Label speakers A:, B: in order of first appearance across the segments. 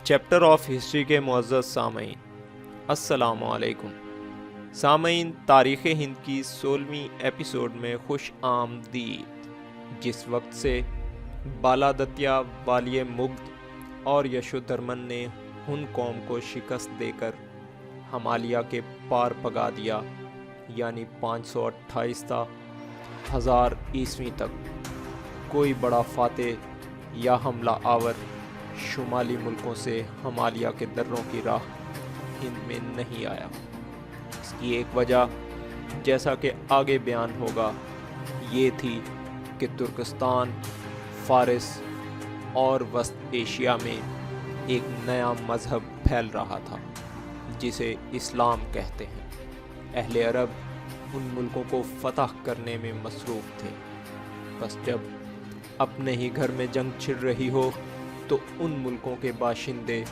A: Chapter of history کے معزز سامعین، السلام علیکم۔ سامعین، تاریخ ہند کی 16ویں ایپیسوڈ میں خوش آمدید۔ جس وقت سے بالادتیہ والی مگدھ اور یشودھرمن نے ہن قوم کو شکست دے کر ہمالیہ کے پار پگا دیا، یعنی 528 تا 1000 عیسوی تک کوئی بڑا فاتح یا حملہ آور شمالی ملکوں سے ہمالیہ کے دروں کی راہ ہند میں نہیں آیا۔ اس کی ایک وجہ، جیسا کہ آگے بیان ہوگا، یہ تھی کہ ترکستان، فارس اور وسط ایشیا میں ایک نیا مذہب پھیل رہا تھا جسے اسلام کہتے ہیں۔ اہل عرب ان ملکوں کو فتح کرنے میں مصروف تھے، بس جب اپنے ہی گھر میں جنگ چھڑ رہی ہو تو ان ملکوں کے باشندے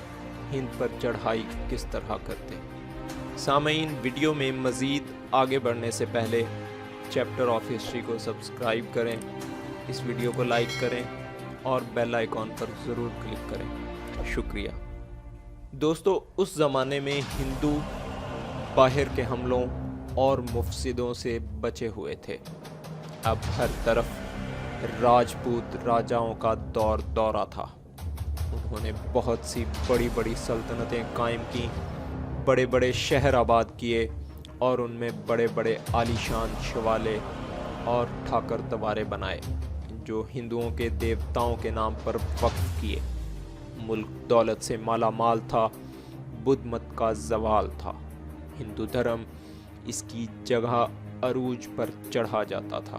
A: ہند پر چڑھائی کس طرح کرتے۔ سامعین، ویڈیو میں مزید آگے بڑھنے سے پہلے چیپٹر آف ہسٹری کو سبسکرائب کریں، اس ویڈیو کو لائک کریں اور بیل آئیکن پر ضرور کلک کریں۔ شکریہ۔ دوستو، اس زمانے میں ہندو باہر کے حملوں اور مفسدوں سے بچے ہوئے تھے۔ اب ہر طرف راجپوت راجاؤں کا دورہ تھا۔ انہوں نے بہت سی بڑی بڑی سلطنتیں قائم کیں، بڑے بڑے شہر آباد کیے اور ان میں بڑے بڑے عالیشان شوالے اور ٹھاکر دوارے بنائے جو ہندوؤں کے دیوتاؤں کے نام پر وقف کیے۔ ملک دولت سے مالا مال تھا، بدھ مت کا زوال تھا، ہندو دھرم اس کی جگہ عروج پر چڑھا جاتا تھا۔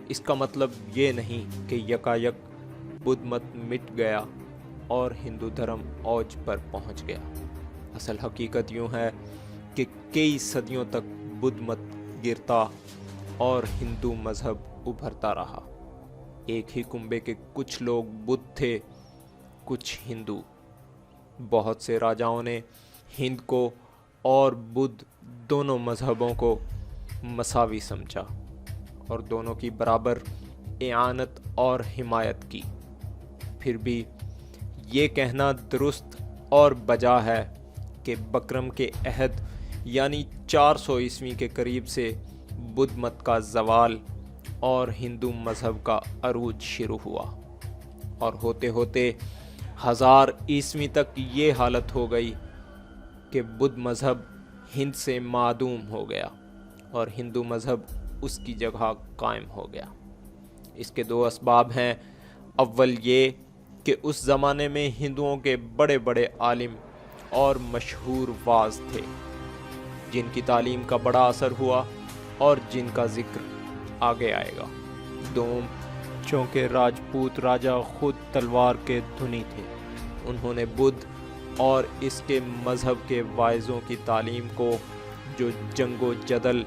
A: اس کا مطلب یہ نہیں کہ یکایک بدھ مت مٹ گیا اور ہندو دھرم اوج پر پہنچ گیا۔ اصل حقیقت یوں ہے کہ کئی صدیوں تک بدھ مت گرتا اور ہندو مذہب ابھرتا رہا۔ ایک ہی کنبے کے کچھ لوگ بدھ تھے، کچھ ہندو۔ بہت سے راجاؤں نے ہند کو اور بدھ دونوں مذہبوں کو مساوی سمجھا اور دونوں کی برابر اعانت اور حمایت کی۔ پھر بھی یہ کہنا درست اور بجا ہے کہ بکرم کے عہد یعنی 400 عیسوی کے قریب سے بدھ مت کا زوال اور ہندو مذہب کا عروج شروع ہوا، اور ہوتے ہوتے 1000 عیسوی تک یہ حالت ہو گئی کہ بدھ مذہب ہند سے معدوم ہو گیا اور ہندو مذہب اس کی جگہ قائم ہو گیا۔ اس کے دو اسباب ہیں۔ اول یہ کہ اس زمانے میں ہندوؤں کے بڑے بڑے عالم اور مشہور واعظ تھے جن کی تعلیم کا بڑا اثر ہوا اور جن کا ذکر آگے آئے گا۔ دوم، چونکہ راجپوت راجا خود تلوار کے دھنی تھے، انہوں نے بدھ اور اس کے مذہب کے واعظوں کی تعلیم کو، جو جنگ و جدل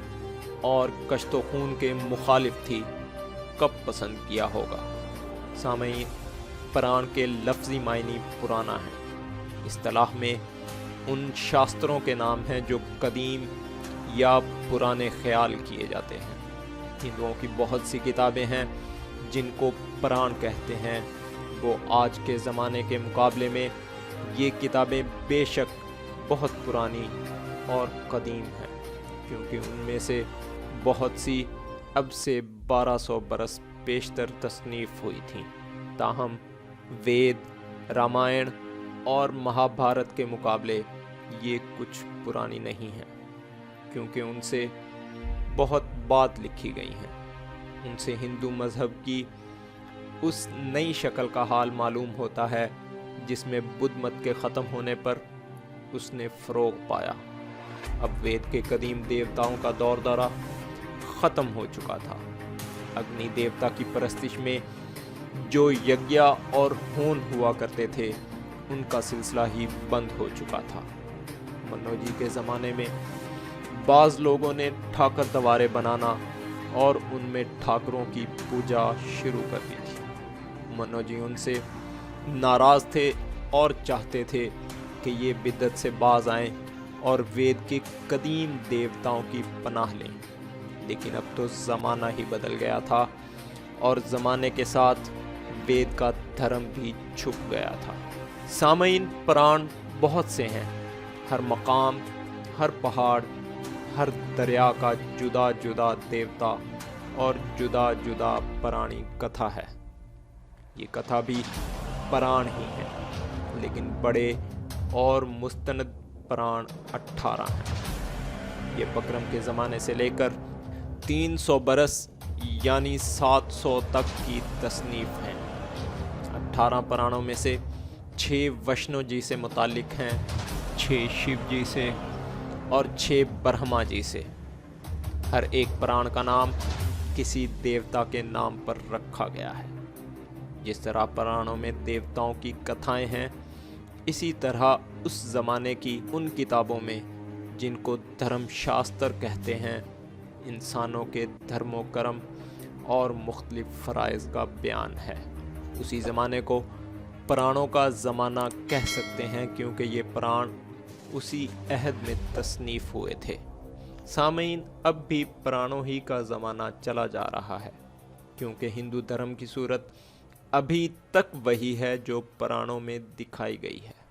A: اور کشت و خون کے مخالف تھی، کب پسند کیا ہوگا۔ سامعین، پران کے لفظی معنی پرانا ہے۔ اصطلاح میں ان شاستروں کے نام ہیں جو قدیم یا پرانے خیال کیے جاتے ہیں۔ ہندوؤں کی بہت سی کتابیں ہیں جن کو پران کہتے ہیں۔ وہ آج کے زمانے کے مقابلے میں یہ کتابیں بے شک بہت پرانی اور قدیم ہیں، کیونکہ ان میں سے بہت سی اب سے 1200 برس پیشتر تصنیف ہوئی تھیں۔ تاہم وید، رامائن اور مہابھارت کے مقابلے یہ کچھ پرانی نہیں ہیں، کیونکہ ان سے بہت بات لکھی گئی ہیں۔ ان سے ہندو مذہب کی اس نئی شکل کا حال معلوم ہوتا ہے جس میں بدھ مت کے ختم ہونے پر اس نے فروغ پایا۔ اب وید کے قدیم دیوتاؤں کا دورہ ختم ہو چکا تھا۔ اگنی دیوتا کی پرستش میں جو یگیا اور ہون ہوا کرتے تھے، ان کا سلسلہ ہی بند ہو چکا تھا۔ منو جی کے زمانے میں بعض لوگوں نے ٹھاکر دوارے بنانا اور ان میں ٹھاکروں کی پوجا شروع کر دی تھی۔ منو جی ان سے ناراض تھے اور چاہتے تھے کہ یہ بدعت سے باز آئیں اور وید کے قدیم دیوتاؤں کی پناہ لیں، لیکن اب تو زمانہ ہی بدل گیا تھا اور زمانے کے ساتھ وید کا دھرم بھی چھپ گیا تھا۔ سامعین، پران بہت سے ہیں، ہر مقام، ہر پہاڑ، ہر دریا کا جدا جدا دیوتا اور جدا جدا پرانی کتھا ہے۔ یہ کتھا بھی پران ہی ہے، لیکن بڑے اور مستند پران 18 ہیں۔ یہ بکرم کے زمانے سے لے کر 300 برس یعنی 700 تک کی تصنیف ہیں۔ 18 پرانوں میں سے 6 وشنو جی سے متعلق ہیں، 6 شیو جی سے اور 6 برہما جی سے۔ ہر ایک پران کا نام کسی دیوتا کے نام پر رکھا گیا ہے۔ جس طرح پرانوں میں دیوتاؤں کی کتھائیں ہیں، اسی طرح اس زمانے کی ان کتابوں میں جن کو دھرم شاستر کہتے ہیں، انسانوں کے دھرم و کرم اور مختلف فرائض کا بیان ہے۔ اسی زمانے کو پرانوں کا زمانہ کہہ سکتے ہیں، کیونکہ یہ پران اسی عہد میں تصنیف ہوئے تھے۔ سامعین، اب بھی پرانوں ہی کا زمانہ چلا جا رہا ہے، کیونکہ ہندو دھرم کی صورت ابھی تک وہی ہے جو پرانوں میں دکھائی گئی ہے۔